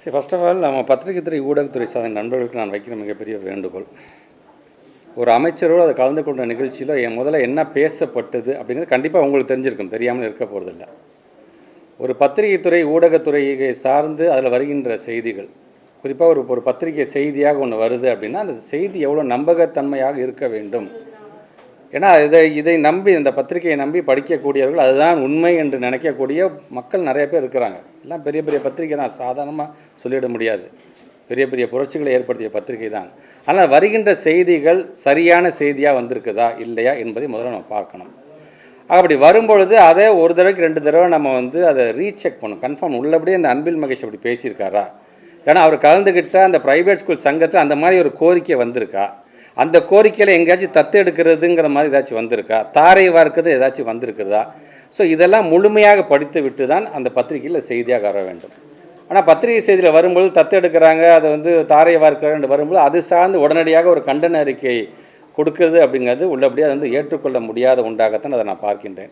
சரி, first of all நம்ம பத்திரிகை துறை ஊடகத்துறை சார்ந்த நண்பர்களுக்கு நான் வைக்கிற மிகப்பெரிய வேண்டுகோள், ஒரு அமைச்சரோடு அதை கலந்து கொண்ட நிகழ்ச்சியில் முதல்ல என்ன பேசப்பட்டது அப்படிங்கிறது கண்டிப்பாக உங்களுக்கு தெரிஞ்சிருக்கும், தெரியாமல் இருக்க போகிறதில்ல. ஒரு பத்திரிகை துறை ஊடகத்துறையை சார்ந்து அதில் வருகின்ற செய்திகள், குறிப்பாக ஒரு பத்திரிகை செய்தியாக ஒன்று வருது அப்படின்னா அந்த செய்தி எவ்வளோ நம்பகத்தன்மையாக இருக்க வேண்டும். ஏன்னா இதை நம்பி, இந்த பத்திரிகையை நம்பி படிக்கக்கூடியவர்கள் அதுதான் உண்மை என்று நினைக்கக்கூடிய மக்கள் நிறைய பேர் இருக்கிறாங்க. எல்லாம் பெரிய பெரிய பத்திரிகை தான், சாதாரணமாக சொல்லிட முடியாது, பெரிய பெரிய புரட்சிகளை ஏற்படுத்திய பத்திரிகை தான். ஆனால் வருகின்ற செய்திகள் சரியான செய்தியாக வந்திருக்குதா இல்லையா என்பதை முதல்ல நம்ம பார்க்கணும். அப்படி வரும்பொழுது அதை ஒரு தடவைக்கு 2 தடவை நம்ம அதை ரீசெக் பண்ணணும், கன்ஃபார்ம் உள்ளபடியே இந்த அன்பில் மகேஷ் அப்படி பேசியிருக்காரா, ஏன்னா அவர் கலந்துக்கிட்ட அந்த ப்ரைவேட் ஸ்கூல் சங்கத்தில் அந்த மாதிரி ஒரு கோரிக்கை வந்திருக்கா, அந்த கோரிக்கையில் எங்கேயாச்சும் தத்து எடுக்கிறதுங்கிற மாதிரி ஏதாச்சும் வந்திருக்கா, தாரை வார்க்கிறது ஏதாச்சும் வந்திருக்குதா. ஸோ இதெல்லாம் முழுமையாக படித்து விட்டு தான் அந்த பத்திரிகையில் செய்தியாக வர வேண்டும். ஆனால் பத்திரிகை செய்தியில் வரும்போது தத்து எடுக்கிறாங்க, அதை தாரை வார்க்கிறான்னு வரும்போது அது சார்ந்து உடனடியாக ஒரு கண்டன அறிக்கை கொடுக்கறது அப்படிங்கிறது உள்ளபடியே அது ஏற்றுக்கொள்ள முடியாத ஒன்றாகத்தான் அதை நான் பார்க்கின்றேன்.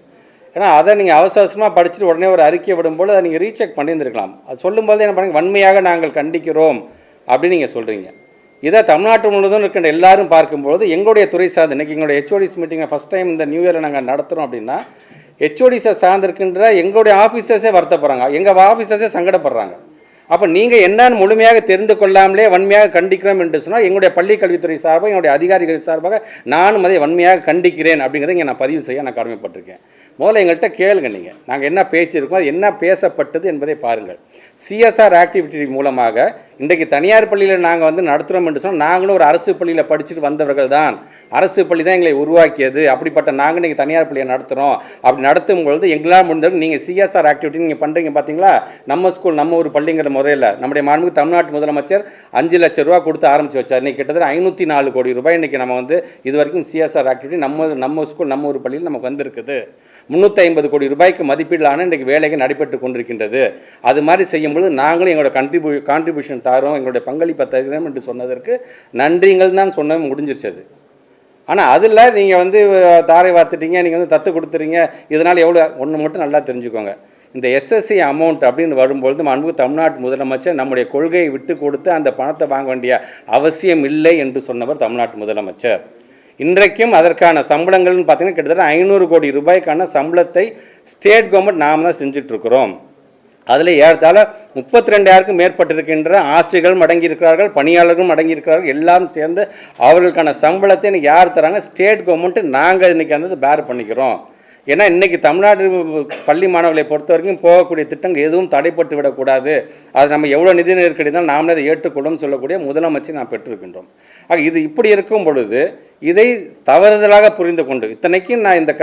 ஏன்னா அதை நீங்கள் அவசரமாக படிச்சுட்டு உடனே ஒரு அறிக்கை விடும்போது அதை நீங்கள் ரீசெக் பண்ணியிருந்துருக்கலாம். அது சொல்லும்போது என்ன பண்ணுங்க, வன்மையாக நாங்கள் கண்டிக்கிறோம் அப்படின்னு நீங்கள் சொல்கிறீங்க. இதை தமிழ்நாட்டு முழுவதும் இருக்கின்ற எல்லாரும் பார்க்கும்போது எங்களுடைய துறை சார்ந்து இன்றைக்கி எங்களுடைய ஹெச்ஓடிஸ் மீட்டிங்கை ஃபஸ்ட் டைம் இந்த நியூ இயரில் நாங்கள் நடத்துகிறோம் அப்படின்னா ஹெச்ஓடிஸை சார்ந்திருக்கின்ற எங்களுடைய ஆஃபீஸர்ஸே வருத்தப்படுறாங்க, எங்கள் ஆஃபீஸர்ஸே சங்கடப்படுறாங்க. அப்போ நீங்கள் என்னன்னு முழுமையாக தெரிந்து கொள்ளாமலே வன்மையாக கண்டிக்கிறோம் என்று சொன்னால் எங்களுடைய பள்ளி கல்வித்துறை சார்பாக என்னுடைய அதிகாரிகள் சார்பாக நானும் அதை வன்மையாக கண்டிக்கிறேன் அப்படிங்கிறத இங்கே நான் பதிவு செய்ய நான் கடமைப்பட்டிருக்கேன். முதல்ல எங்கள்கிட்ட கேளுங்க, நீங்கள் நாங்கள் என்ன பேசியிருக்கோம், அது என்ன பேசப்பட்டது என்பதை பாருங்கள். சிஎஸ்ஆர் ஆக்டிவிட்டி மூலமாக இன்றைக்கு தனியார் பள்ளியில் நாங்கள் நடத்துகிறோம் என்று சொன்னால் நாங்களும் ஒரு அரசு பள்ளியில் படிச்சுட்டு வந்தவர்கள் தான், அரசு பள்ளி தான் எங்களை உருவாக்கியது, அப்படிப்பட்ட நாங்கள் இன்றைக்கி தனியார் பள்ளியை நடத்துகிறோம். அப்படி நடத்தும் பொழுது எங்களால் முடிந்தது நீங்கள் சிஎஸ்ஆர் ஆக்டிவிட்டி நீங்கள் பண்ணுறீங்க பார்த்தீங்களா, நம்ம ஸ்கூல் நம்ம ஒரு பள்ளிங்கிற முறையில் நம்முடைய மாண்புமிகு தமிழ்நாட்டு முதலமைச்சர் 5 லட்சம் ரூபா கொடுத்து ஆரம்பித்து வச்சார். இன்றைக்கி கிட்டத்தட்ட 504 கோடி ரூபாய் இன்றைக்கி நம்ம இது வரைக்கும் சிஎஸ்ஆர் ஆக்டிவிட்டி நம்ம ஸ்கூல் நம்ம ஒரு பள்ளியில் நமக்கு வந்திருக்குது. 350 கோடி ரூபாய்க்கு மதிப்பீடான இன்றைக்கு வேலைகள் நடைபெற்று கொண்டிருக்கின்றது. அது மாதிரி செய்யும்பொழுது நாங்களும் எங்களோட கான்ட்ரிபியூஷன் தாரோம், எங்களுடைய பங்களிப்பை தருகிறோம் என்று சொன்னதற்கு நன்றிங்கள் தான் சொன்ன முடிஞ்சிருச்சது. ஆனால் அதில் நீங்கள் தாரை வார்த்துட்டீங்க, நீங்கள் தத்து கொடுத்துறீங்க. இதனால் எவ்வளோ ஒன்று மட்டும் நல்லா தெரிஞ்சுக்கோங்க, இந்த எஸ்எஸ்சி அமௌண்ட் அப்படின்னு வரும்பொழுது மாண்புமிகு தமிழ்நாட்டு முதலமைச்சர் நம்முடைய கொள்கையை விட்டு கொடுத்து அந்த பணத்தை வாங்க வேண்டிய அவசியம் இல்லை என்று சொன்னவர் தமிழ்நாட்டு முதலமைச்சர். இன்றைக்கும் அதற்கான சம்பளங்கள்னு பார்த்தீங்கன்னா கிட்டத்தட்ட 500 கோடி ரூபாய்க்கான சம்பளத்தை ஸ்டேட் கவர்மெண்ட் நாம் தான் செஞ்சிட்ருக்கிறோம். அதில் ஏறத்தாழ 32,000க்கும் மேற்பட்டிருக்கின்ற ஆசிரியர்களும் அடங்கியிருக்கிறார்கள், பணியாளர்களும் அடங்கியிருக்கிறார்கள். எல்லாரும் சேர்ந்து அவர்களுக்கான சம்பளத்தை இன்றைக்கி யார் தராங்க, ஸ்டேட் கவர்மெண்ட்டு நாங்கள் இன்றைக்கி பேர் பண்ணிக்கிறோம். ஏன்னா இன்றைக்கி தமிழ்நாடு பள்ளி மாணவர்களை பொறுத்த வரைக்கும் போகக்கூடிய திட்டங்கள் எதுவும் தடைப்பட்டு விடக்கூடாது, அது நம்ம எவ்வளோ நிதி நெருக்கடி தான் நாமளே அதை ஏற்றுக்கொள்ளும் சொல்லக்கூடிய முதலமைச்சர் நாம் பெற்றிருக்கின்றோம். ஆக இது இப்படி இருக்கும் பொழுது இதை தவறுதலாக புரிந்து கொண்டு, இத்தனைக்கும் நான் இந்த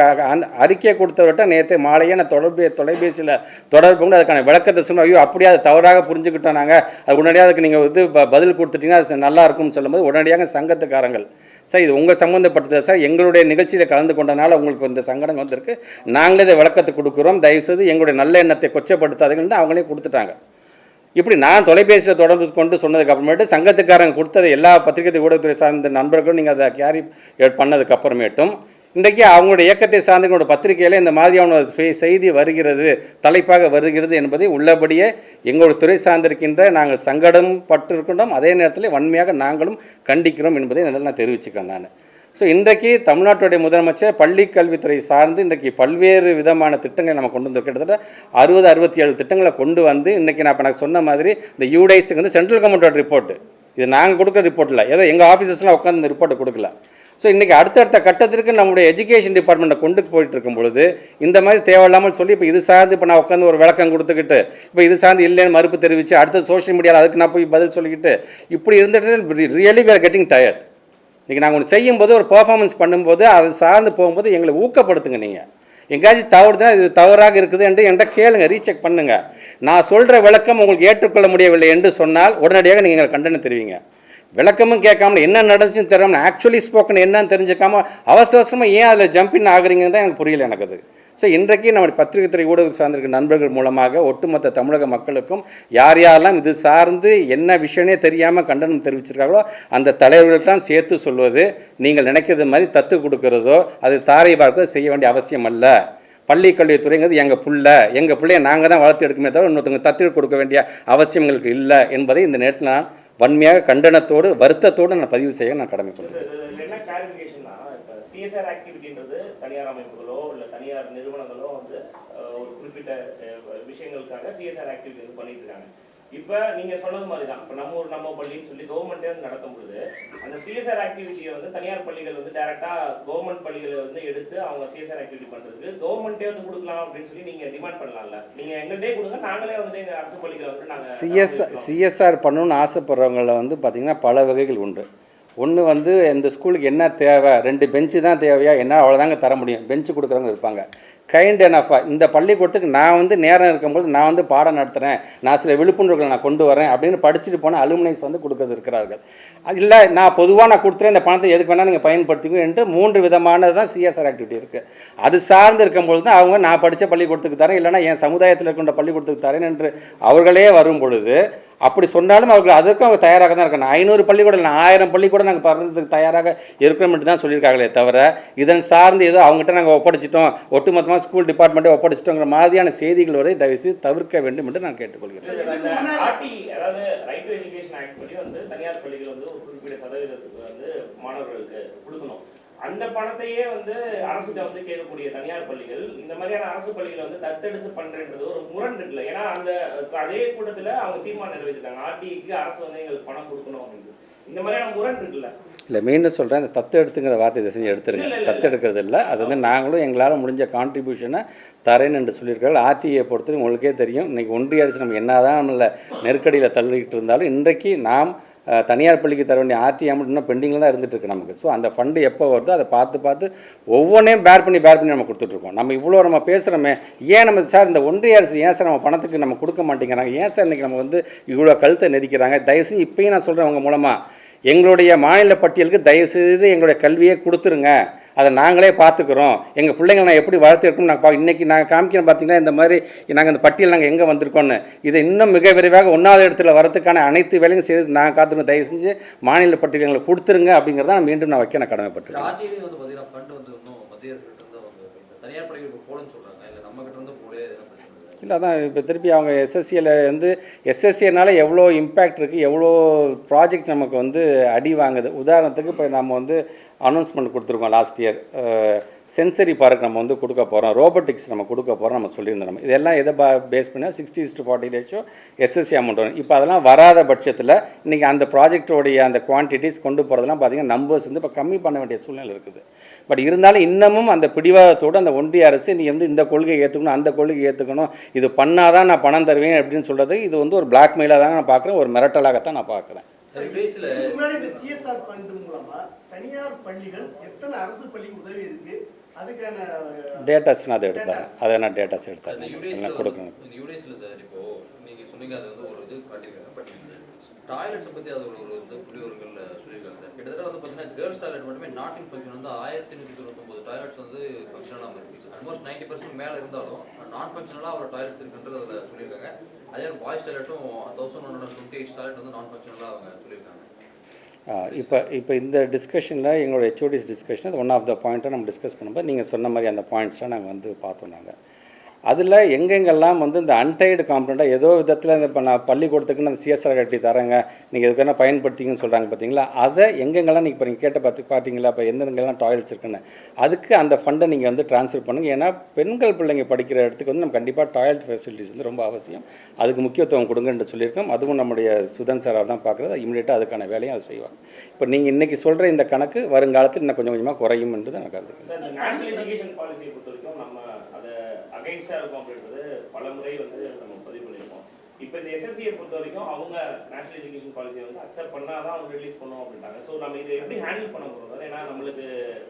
அறிக்கையை கொடுத்தவர்கிட்ட நேற்று மாலையே நான் தொலைபேசியில் தொடர்பு கொண்டு அதுக்கான விளக்கத்தை சொன்னோம். ஐயோ அப்படியே அதை தவறாக புரிஞ்சுக்கிட்டோம், நாங்கள் அது உடனடியாக அதுக்கு நீங்கள் பதில் கொடுத்துட்டீங்கன்னா அது நல்லா இருக்கும்னு சொல்லும்போது உடனடியாக சங்கத்துக்காரங்கள், சார் இது உங்கள் சம்மந்தப்பட்டது சார், எங்களுடைய நிகழ்ச்சியில் கலந்து கொண்டனால உங்களுக்கு இந்த சங்கடம் வந்திருக்கு, நாங்களே இதை விளக்கத்தை கொடுக்குறோம், தயவுசெய்து எங்களுடைய நல்ல எண்ணத்தை கொச்சப்படுத்தாதுன்னு அவங்களே கொடுத்துட்டாங்க. இப்படி நான் தொலைபேசியில் தொடர்பு கொண்டு சொன்னதுக்கு அப்புறமேட்டு சங்கத்துக்காரங்க கொடுத்தது எல்லா பத்திரிகை ஊடகத்துறை சார்ந்த நண்பர்களும் நீங்கள் அதை கேரி பண்ணதுக்கு அப்புறமேட்டும் இன்றைக்கி அவங்களுடைய இயக்கத்தை சார்ந்த பத்திரிகையில் இந்த மாதிரியான செய்தி வருகிறது, தலைப்பாக வருகிறது என்பதை உள்ளபடியே எங்களுடைய துறை சார்ந்திருக்கின்ற நாங்கள் சங்கடம் பட்டிருக்கின்றோம், அதே நேரத்தில் வன்மையாக நாங்களும் கண்டிக்கிறோம் என்பதை நான் தெரிவிச்சுக்கிறேன் நான். ஸோ இன்றைக்கு தமிழ்நாட்டுடைய முதலமைச்சர் பள்ளி கல்வித்துறை சார்ந்து இன்றைக்கி பல்வேறு விதமான திட்டங்களை நம்ம கொண்டு வந்து கிட்டத்தட்ட 67 திட்டங்களை கொண்டு வந்து இன்றைக்கி நான் இப்போ சொன்ன மாதிரி இந்த யூடைஸுக்கு சென்ட்ரல் கவர்மெண்ட்டோட ரிப்போர்ட்டு, இது நாங்கள் கொடுக்குற ரிப்போர்ட் இல்லை, ஏதோ எங்கள் ஆஃபீஸர்ஸ்லாம் உட்காந்து இந்த ரிப்போர்ட்டை கொடுக்கல. ஸோ இன்றைக்கி அடுத்தடுத்த கட்டத்திற்கு நம்முடைய எஜுகேஷன் டிபார்ட்மெண்ட்டை கொண்டு போயிட்டு இருக்கும் பொழுது இந்த மாதிரி தேவையில்லாமல் சொல்லி இப்போ இது சார்ந்து இப்போ நான் உட்காந்து ஒரு விளக்கம் கொடுத்துக்கிட்டு இப்போ இது சார்ந்து இல்லைன்னு மறுப்பு தெரிவித்து அடுத்தது சோஷியல் மீடியாவில் அதுக்கு நான் போய் பதில் சொல்லிக்கிட்டு இப்படி இருந்துட்டு really we are getting tired. இன்றைக்கி நாங்கள் ஒன்று செய்யும்போது ஒரு பர்ஃபார்மன்ஸ் பண்ணும்போது அது சார்ந்து போகும்போது எங்களை ஊக்கப்படுத்துங்க. நீங்கள் எங்கேயாச்சும் தவறுதுன்னா இது தவறாக இருக்குது என்று என்கிட்ட கேளுங்க, ரீசெக் பண்ணுங்கள். நான் சொல்கிற விளக்கம் உங்களுக்கு ஏற்றுக்கொள்ள முடியவில்லை என்று சொன்னால் உடனடியாக நீங்கள் எங்களை கண்டனம் தெரிவிங்க. விளக்கமும் கேட்காம என்ன நடந்துச்சுன்னு தெரியாமல் ஆக்சுவலி ஸ்போக்கன் என்னன்னு தெரிஞ்சுக்காம அவசரமாக ஏன் அதில் ஜம்பின் ஆகுறீங்கன்னு தான் எனக்கு புரியல எனக்கு அது. ஸோ இன்றைக்கு நம்ம பத்திரிகை துறை ஊடகம் சார்ந்திருக்க நண்பர்கள் மூலமாக ஒட்டுமொத்த தமிழக மக்களுக்கும் யார் யாரெல்லாம் இது சார்ந்து என்ன விஷயமே தெரியாமல் கண்டனம் தெரிவிச்சிருக்காங்களோ அந்த தலைவர்கள்தான் சேர்த்து சொல்வது, நீங்கள் நினைக்கிறது மாதிரி தத்து கொடுக்கிறதோ அது தாரை பார்க்க செய்ய வேண்டிய அவசியம் அல்ல. பள்ளி கல்வித்துறைங்கிறது எங்கள் பிள்ளைய நாங்கள் தான் வளர்த்து எடுக்குமே தவிர இன்னொருத்தவங்க தத்து கொடுக்க வேண்டிய அவசியம் எங்களுக்கு இல்லை என்பதை இந்த நேரத்தில் நான் வன்மையாக கண்டனத்தோடு வருத்தத்தோடு நான் பதிவு செய்ய நான் கடமைப்படுறேன். என்ன கிளாரிஃபிகேஷன்னா, இப்போ சிஎஸ்ஆர் ஆக்டிவிட்டின்றது தனியார் அமைப்புகளோ இல்லை தனியார் நிறுவனங்களோ வந்து ஒரு குறிப்பிட்ட விஷயங்களுக்காக சிஎஸ்ஆர் ஆக்டிவிட்டி வந்து பண்ணிட்டு இருக்காங்க. இப்போ நீங்கள் சொன்னது மாதிரி தான், இப்போ நம்ம பள்ளின்னு சொல்லி கவர்மெண்ட்டே வந்து நடத்தும் பொழுது அந்த சிஎஸ்ஆர் ஆக்டிவிட்டியை வந்து தனியார் பள்ளிகள் வந்து டைரெக்டாக கவர்மெண்ட் பள்ளிகளை வந்து எடுத்து அவங்க சிஎஸ்ஆர் ஆக்டிவிட்டி பண்ணுறதுக்கு கவர்மெண்ட்டே வந்து கொடுக்கலாம் அப்படின்னு சொல்லி நீங்கள் டிமாண்ட் பண்ணலாம்ல. நீங்கள் எங்கள்கிட்டே கொடுங்க, நாங்களே வந்து எங்கள் அரசு பள்ளிகளை வந்து நாங்கள் சிஎஸ்ஆர் பண்ணணும்னு ஆசைப்படுறவங்கள வந்து பார்த்திங்கன்னா பல வகைகள் உண்டு. ஒன்று வந்து இந்த ஸ்கூலுக்கு என்ன தேவை, 2 பெஞ்சு தான் தேவையா, என்ன அவ்வளோதாங்க தர முடியும், பெஞ்சு கொடுக்குறவங்க இருப்பாங்க. கைண்ட் எனஃபா இந்த பள்ளிக்கூடத்துக்கு நான் வந்து நேரம் இருக்கும்போது நான் வந்து பாடம் நடத்துகிறேன், நான் சில விழிப்புணர்வுகளை நான் கொண்டு வரேன் அப்படின்னு படிச்சுட்டு போனால் அலுமினைஸ் வந்து கொடுக்கறது இருக்கிறார்கள். அது இல்லை நான் பொதுவாக நான் கொடுத்துறேன், இந்த பணத்தை எதுக்கு வேணால் நீங்கள் பயன்படுத்திக்கணும் என்று 3 விதமானது தான் சிஎஸ்ஆர் ஆக்டிவிட்டி இருக்குது. அது சார்ந்து இருக்கும்பொழுது தான் அவங்க நான் படித்த பள்ளிக்கூடத்துக்கு தரேன், இல்லைனா என் சமுதாயத்தில் இருக்கின்ற பள்ளிக்கூடத்துக்கு தரேன் என்று அவர்களே வரும் பொழுது அப்படி சொன்னாலும் அவர்கள் அதற்கும் அவங்க தயாராக தான் இருக்காங்க. 500 பள்ளிக்கூடம் இல்லை 1000 பள்ளிக்கூடம் நாங்கள் பறந்ததுக்கு தயாராக இருக்கிறோம்ட்டு தான் சொல்லியிருக்காங்களே தவிர இதன் சார்ந்து ஏதோ அவங்ககிட்ட நாங்கள் ஒப்படைச்சிட்டோம், ஒட்டுமொத்தமாக ஸ்கூல் டிபார்ட்மெண்ட்டை ஒப்படைச்சிட்டோங்கிற மாதிரியான செய்திகள் வரை தயவுசெய்து தவிர்க்க வேண்டும் என்று நான் கேட்டுக்கொள்கிறேன். தனியார் பள்ளிகள் வந்து ஒரு குறிப்பிட்ட சதவீதத்துக்கு வந்து மாணவர்களுக்கு கொடுக்கணும். அந்த பணத்தையே வந்து அரசுக்கு வந்து கேட்கக்கூடிய தனியார் பள்ளிகள் இந்த மாதிரியான அரசு பள்ளிகளை வந்து தத்தெடுத்து பண்றது ஒரு முரண் இருக்குல்ல. ஏன்னா அந்த அதே கூட்டத்தில் அவங்க தீர்மானம் நிறைவேற்றிருக்காங்க, ஆர்டிக்கு அரசு வந்து எங்களுக்கு பணம் கொடுக்கணும் அப்படின்னு. இந்த மாதிரியான முரண் இருக்குல்ல. இல்லை மீண்டும் சொல்கிறேன், இந்த தத்து எடுத்துங்கிற வார்த்தை இதை செஞ்சு எடுத்துருங்க. தத்து எடுக்கிறது இல்லை, அது வந்து நாங்களும் எங்களால் முடிஞ்ச கான்ட்ரிபியூஷனை தரேன்னு என்று சொல்லியிருக்காங்க. ஆர்டிஐயை பொறுத்தவரை உங்களுக்கே தெரியும், இன்றைக்கி ஒன்றிய அரசு நம்ம என்ன தான் நம்மள நெருக்கடியில் தள்ளிக்கிட்டு இருந்தாலும் இன்றைக்கு நாம் தனியார் பள்ளிக்கு தர வேண்டிய ஆர்டிஐ அமௌண்ட் இன்னும் பெண்டிங்கில் தான் இருந்துகிட்டு இருக்கு நமக்கு. ஸோ அந்த ஃபண்டு எப்போ வருதோ அதை பார்த்து ஒவ்வொன்றையும் பேர் பண்ணி நம்ம கொடுத்துட்ருக்கோம். நம்ம இவ்வளோ நம்ம பேசுகிறோமே, ஏன் நம்ம சார் இந்த ஒன்றிய அரசு ஏன் சார் நம்ம பணத்துக்கு நம்ம கொடுக்க மாட்டேங்கிறாங்க, ஏன் சார் இன்றைக்கி நம்ம வந்து இவ்வளோ கழுத்தை நெரிக்கிறாங்க? தயவுசெய்து இப்போயும் நான் சொல்கிறேன், அவங்க மூலமாக எங்களுடைய மாநில பட்டியலுக்கு தயவுசெய்து எங்களுடைய கல்வியை கொடுத்துருங்க, அதை நாங்களே பார்த்துக்குறோம், எங்கள் பிள்ளைங்களை நான் எப்படி வளர்த்து இருக்கணும் நாங்கள் இன்றைக்கி நாங்கள் காமிக்கிறோம். பார்த்தீங்கன்னா இந்த மாதிரி நாங்கள் இந்த பட்டியல் நாங்கள் எங்கே வந்திருக்கோன்னு இதை இன்னும் மிக விரைவாக 1வது இடத்துல வரதுக்கான அனைத்து வேலையும் செய்து நாங்கள் காத்துக்கணும். தயவு செஞ்சு மாநில பட்டியல்களை கொடுத்துருங்க அப்படிங்கிறத நான் மீண்டும் நான் வைக்க நான் கடமைப்பட்டிருக்கேன். இல்லை அதான் இப்போ திருப்பி அவங்க எஸ்எஸ்சியில் வந்து எஸ்எஸ்சினால எவ்வளோ இம்பேக்ட் இருக்குது, எவ்வளோ ப்ராஜெக்ட் நமக்கு வந்து அடி வாங்குது. உதாரணத்துக்கு இப்போ நம்ம வந்து அனௌன்ஸ்மெண்ட் கொடுத்துருக்கோம் லாஸ்ட் இயர், சென்சரி பார்க் நம்ம வந்து கொடுக்க போகிறோம், ரோபோட்டிக்ஸ் நம்ம கொடுக்க போகிறோம் நம்ம சொல்லியிருந்தோம். நம்ம இதெல்லாம் எதை பேஸ் பண்ணால் 60:40 ரேஷியோ எஸ்எஸ்சி அமௌண்ட் வரும். இப்போ அதெல்லாம் வராத பட்சத்தில் இன்றைக்கி அந்த ப்ராஜெக்டோடைய அந்த குவான்டிட்டிஸ் கொண்டு போகிறதெல்லாம் பார்த்திங்கன்னா நம்பர்ஸ் வந்து இப்போ கம்மி பண்ண வேண்டிய சூழ்நிலை இருக்குது. பட் இருந்தாலும் இன்னமும் அந்த பிடிவாதத்தோடு அந்த ஒன்றிய அரசு நீ வந்து இந்த கொள்கையை ஏற்றுக்கணும், அந்த கொள்கையை ஏற்றுக்கணும், இது பண்ணாதான் நான் பணம் தருவேன் அப்படின்னு சொல்கிறது இது வந்து ஒரு பிளாக்மெயிலாக தான் நான் பார்க்குறேன், ஒரு மிரட்டலாகத்தான் நான் பார்க்குறேன். டேட்டாஸ் நான் அதை எடுத்தேன், அதை நான் டேட்டாஸ் எடுத்தேன் எல்லாம் கொடுக்கணும். டாய்லெட்ஸை பற்றி அது ஒரு புள்ளிவர்கள் சொல்லியிருக்காங்க சார். கிட்டத்தட்ட வந்து பார்த்தீங்கன்னா கேர்ள்ஸ் டாய்லெட் மட்டுமே நாட் இன் ஃபங்க்ஷன் வந்து 1199 டாய்லெட்ஸ் வந்து ஃபங்க்ஷனலாக இருக்குது. ஆல்மோஸ்ட் 90% மேலே இருந்தாலும் நான் ஃபங்க்ஷனலாக ஒரு டாய்லெட்ஸ் இருக்குன்றது அதில் சொல்லியிருக்காங்க. அதே பாய்ஸ் டாய்லெட்டும் 1128 டாய்லெட் வந்து நான் ஃபங்க்ஷனலாக அவங்க சொல்லியிருக்காங்க. இப்போ இந்த டிஸ்கஷனில் எங்களோட HODs discussion one of the பாயிண்ட்டை நம்ம டிஸ்கஸ் பண்ணும்போது நீங்கள் சொன்ன மாதிரி அந்த பாயிண்ட்ஸ்லாம் நாங்கள் வந்து பார்த்தோம். நாங்கள் அதில் எங்கெங்கெல்லாம் வந்து இந்த அன்டைடு காம்பனண்ட்டாக ஏதோ விதத்தில் இந்த இப்போ நான் பள்ளிக்கூடத்துக்குன்னு அந்த சிஎஸ்ஆர் கட்டி தரேங்க, நீங்கள் எதுக்கு என்ன பயன்படுத்திங்கன்னு சொல்கிறாங்க பார்த்தீங்களா, அதை எங்கெங்கெல்லாம் நீங்கள் இப்போ நீங்கள் கேட்ட பார்த்தீங்களா, இப்போ எந்தெங்கெல்லாம் டாய்லெட்ஸ் இருக்குன்னு அதுக்கு அந்த ஃபண்டை நீங்கள் வந்து ட்ரான்ஸ்ஃபர் பண்ணுங்கள். ஏன்னா பெண்கள் பிள்ளைங்க படிக்கிற இடத்துக்கு வந்து நம்ம கண்டிப்பாக டாய்லெட் ஃபெசிலிட்டிஸ் வந்து ரொம்ப அவசியம், அதுக்கு முக்கியத்துவம் கொடுங்கன்னு சொல்லியிருக்கோம். அதுவும் நம்முடைய சுதன் சாராக தான் பார்க்குறது, இமீடியட்டாக அதுக்கான வேலையும் அது செய்வாங்க. இப்போ நீங்கள் இன்றைக்கி சொல்கிற இந்த கணக்கு வருங்காலத்தில் இன்னும் கொஞ்சம் கொஞ்சமாக குறையும் என்று தான் நான் கருதுகிறேன். அகைன்ஸ்டாக இருக்கும் அப்படின்றது பல முறை வந்து நம்ம பதிவு பண்ணியிருக்கோம். இப்போ இந்த எஸ்எஸ்சியை பொறுத்த வரைக்கும் அவங்க நேஷனல் எஜுகேஷன் பாலிசியை வந்து அக்செப்ட் பண்ணால் தான் அவங்க ரிலீஸ் பண்ணுவோம் அப்படின்ட்டாங்க. ஸோ நம்ம இதை எப்படி ஹேண்டில் பண்ண போகிறோம்? ஏன்னா நம்மளுக்கு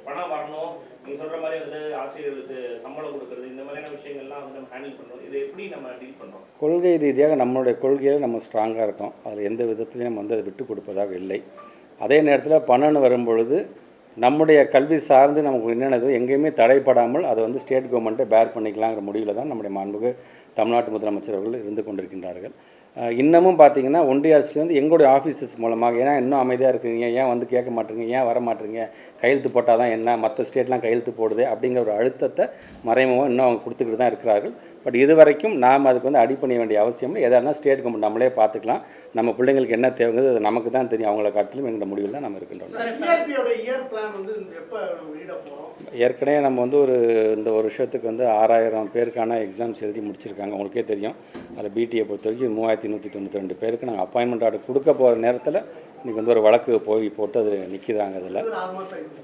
பணம் வரணும், நீங்கள் சொல்கிற மாதிரி வந்து ஆசிரியர்களுக்கு சம்பளம் கொடுக்குறது, இந்த மாதிரியான விஷயங்கள்லாம் வந்து நம்ம ஹேண்டில் பண்ணுறோம். இதை எப்படி நம்ம டீல் பண்ணுறோம்? கொள்கை ரீதியாக நம்மளுடைய கொள்கையில் நம்ம ஸ்ட்ராங்காக இருக்கோம், அதில் எந்த விதத்துலையும் நம்ம வந்து அதை விட்டு கொடுப்பதாக இல்லை. அதே நேரத்தில் பணம்னு வரும்பொழுது நம்முடைய கல்வி சார்ந்து நமக்கு என்னென்னது எங்கேயுமே தடைப்படாமல் அதை வந்து ஸ்டேட் கவர்மெண்ட்டை பேர் பண்ணிக்கலாங்கிற முடிவில் தான் நம்முடைய மாண்புக்கு தமிழ்நாட்டு முதலமைச்சர் அவர்கள் இருந்து கொண்டிருக்கின்றார்கள். இன்னமும் பார்த்தீங்கன்னா ஒன்றிய அரசுலேருந்து எங்களுடைய ஆஃபீஸஸ் மூலமாக ஏன்னா இன்னும் அமைதியாக இருக்குங்க, ஏன் வந்து கேட்க மாட்டேங்க, ஏன் வர மாட்டேங்க, கையெழுத்து போட்டால் தான் என்ன, மற்ற ஸ்டேட்லாம் கையெழுத்து போடுது அப்படிங்கிற ஒரு அழுத்தத்தை மறைமுகமாக இன்னும் அவங்க கொடுத்துக்கிட்டு தான் இருக்கிறார்கள். பட் இது வரைக்கும் நாம் அதுக்கு வந்து அடிப்பணிய வேண்டிய அவசியம் இல்லை. எதாக இருந்தால் ஸ்டேட் கவர்மெண்ட் நம்மளே பார்த்துக்கலாம். நம்ம பிள்ளைங்களுக்கு என்ன தேவைங்கிறது அது நமக்கு தான் தெரியும். அவங்கள காட்டிலும் எங்களோட முடிவில் தான் நம்ம இருக்கின்றோம். ஏற்கனவே நம்ம வந்து இந்த ஒரு வருஷத்துக்கு வந்து 6000 பேருக்கான எக்ஸாம்ஸ் எழுதி முடிச்சிருக்காங்க. உங்களுக்கே தெரியும். அதில் பிடிஏ பொறுத்த வரைக்கும் 3192 பேருக்கு நாங்கள் அப்பாயின்மெண்ட் ஆர்டர் கொடுக்க போகிற நேரத்தில் இன்றைக்கி வந்து ஒரு வழக்கு போட்டு அது நிற்கிறாங்க. அதில்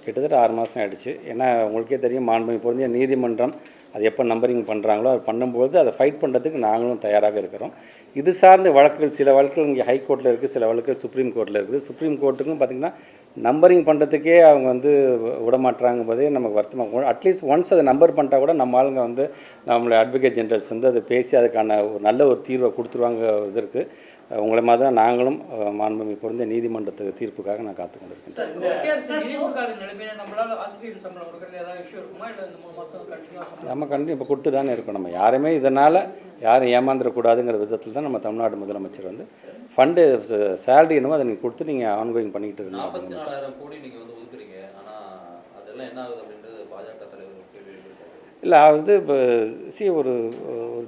கிட்டத்தட்ட 6 மாதம் ஆகிடுச்சு. ஏன்னா உங்களுக்கே தெரியும், மாண்புமிகு பொருந்திய நீதிமன்றம் அது எப்போ நம்பரிங் பண்ணுறாங்களோ அது பண்ணும்போது அதை ஃபைட் பண்ணுறதுக்கு நாங்களும் தயாராக இருக்கிறோம். இது சார்ந்த வழக்குகள், சில வழக்குகள் இங்கே ஹைகோர்ட்டில் இருக்குது, சில வழக்குகள் சுப்ரீம் கோர்ட்டில் இருக்குது. சுப்ரீம் கோர்ட்டுக்கும் பார்த்திங்கன்னா நம்பரிங் பண்ணுறதுக்கே அவங்க வந்து விடமாட்டுறாங்க போதே நமக்கு வருத்தமாக. அட்லீஸ்ட் ஒன்ஸ் அதை நம்பர் பண்ணிட்டா கூட நம்ம ஆளுங்க வந்து நம்மளுடைய அட்வொகேட் ஜெனரல்ஸ் வந்து அதை பேசி அதுக்கான ஒரு நல்ல ஒரு தீர்வை கொடுத்துருவாங்க. இதற்கு உங்களை மாதிரி தான் நாங்களும் மாண்புமிகு பொருந்திய நீதிமன்றத்துக்கு தீர்ப்புக்காக நான் காத்து கொண்டிருக்கேன். நம்ம கண்டிப்பாக இப்போ கொடுத்து தானே இருக்கோம். நம்ம யாருமே இதனால் யாரும் ஏமாந்துடக்கூடாதுங்கிற விதத்தில் தான் நம்ம தமிழ்நாடு முதலமைச்சர் வந்து ஃபண்டு சேலரி என்னவோ அதை நீங்கள் கொடுத்து நீங்கள் ஆன்கோயிங் பண்ணிக்கிட்டு இருக்கீங்க. 44,000 கோடி நீங்கள் வந்து ஒதுக்குறீங்க, ஆனால் அதெல்லாம் என்ன ஆகுது அப்படின்றது பாஜக தலைவர் கேள்வி. இல்லை அது இப்போ ஒரு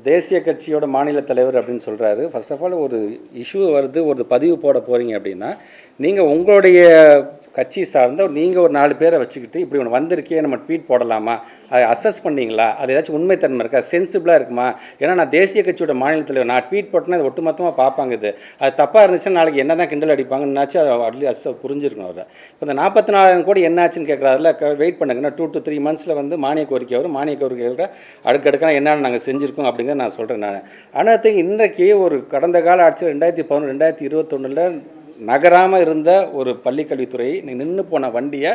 தேசிய கட்சியோட மாநில தலைவர் அப்படின்னு சொல்கிறாரு. ஃபர்ஸ்ட் ஆஃப் ஆல் ஒரு இஷ்யூ வருது, ஒரு பதிவு போட போகிறீங்க அப்படின்னா நீங்கள் உங்களுடைய கட்சி சார்ந்த நீங்கள் ஒரு 4 பேரை வச்சுக்கிட்டு இப்படி ஒன்று வந்திருக்கே நம்ம ட்வீட் போடலாமா, அதை அசஸ் பண்ணிங்களா, அது ஏதாச்சும் உண்மைத்தன்மை இருக்கா, சென்சிபிளாக இருக்குமா? ஏன்னா நான் தேசிய கட்சியோட மாநில தலைவர், நான் ட்வீட் போட்டேன்னா அது ஒட்டுமொத்தமாக பார்ப்பாங்க. அது தப்பாக இருந்துச்சுன்னா நாளைக்கு என்ன தான் கிண்டல் அடிப்பாங்கன்னாச்சு அதை அட்லீஸ்ட் புரிஞ்சிருக்கணும். அவர் இப்போ இந்த 44,000 கோடி என்னாச்சுன்னு கேட்குறாருல, வெயிட் பண்ணுங்கன்னா 2 to 3 months வந்து மானிய கோரிக்கை வரும். மானிய கோரிக்கைகள் அடுக்கடுக்கான என்னென்ன நாங்கள் செஞ்சுருக்கோம் அப்படிங்கிறத நான் சொல்கிறேன். நான் ஆனால் இன்றைக்கி ஒரு கடந்த கால ஆட்சி 2011 2021 நகராமல் இருந்த ஒரு பள்ளிக்கல்வித்துறை நின்று போன வண்டியை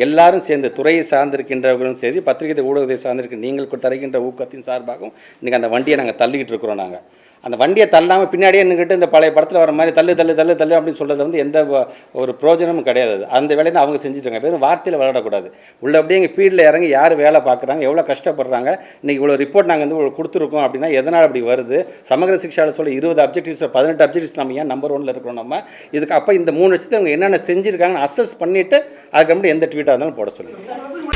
எல்லாரும் சேர்ந்து துறையை சார்ந்திருக்கின்றவர்களும் சரி, பத்திரிகை ஊடகத்தை சார்ந்திருக்க நீங்கள் தருகின்ற ஊக்கத்தின் சார்பாகவும் இன்றைக்கி அந்த வண்டியை நாங்கள் தள்ளிக்கிட்டு இருக்கிறோம். நாங்கள் அந்த வண்டியை தள்ளாமல் பின்னாடியே நின்றுட்டு இந்த பழைய படத்தில் வர மாதிரி தள்ளு தள்ளு தள்ளு தள்ளு அப்படின்னு சொல்கிறது வந்து எந்த ஒரு பிரயோஜனமும் கிடையாது. அந்த வேலையை தான் அவங்க செஞ்சுட்டாங்க. வெறும் வார்த்தையில் விளையாடக்கூடாது. உள்ள அப்படியே எங்கள் ஃபீல்டில் இறங்கி யார் வேலை பார்க்குறாங்க, எவ்வளோ கஷ்டப்படுறாங்க, இன்றைக்கி இவ்வளோ ரிப்போர்ட் நாங்கள் வந்து கொடுத்துருக்கோம் அப்படின்னா எதனால் அப்படி வருது? சமகர சிக்ஷாவில் சொல்ல 20 அப்ஜெக்டிவ்ஸ் 18 அப்ஜெக்டிவ்ஸ் நம்ம ஏன் நம்பர் 1ல் இருக்கிறோம்? நம்ம இதுக்கு அப்போ இந்த 3 வருஷத்துக்கு அவங்க என்னென்ன செஞ்சுருக்காங்கன்னு அசஸ் பண்ணிவிட்டு அதுக்கப்புறம் எந்த ட்வீட்டாக இருந்தாலும் போட சொல்லுங்கள்.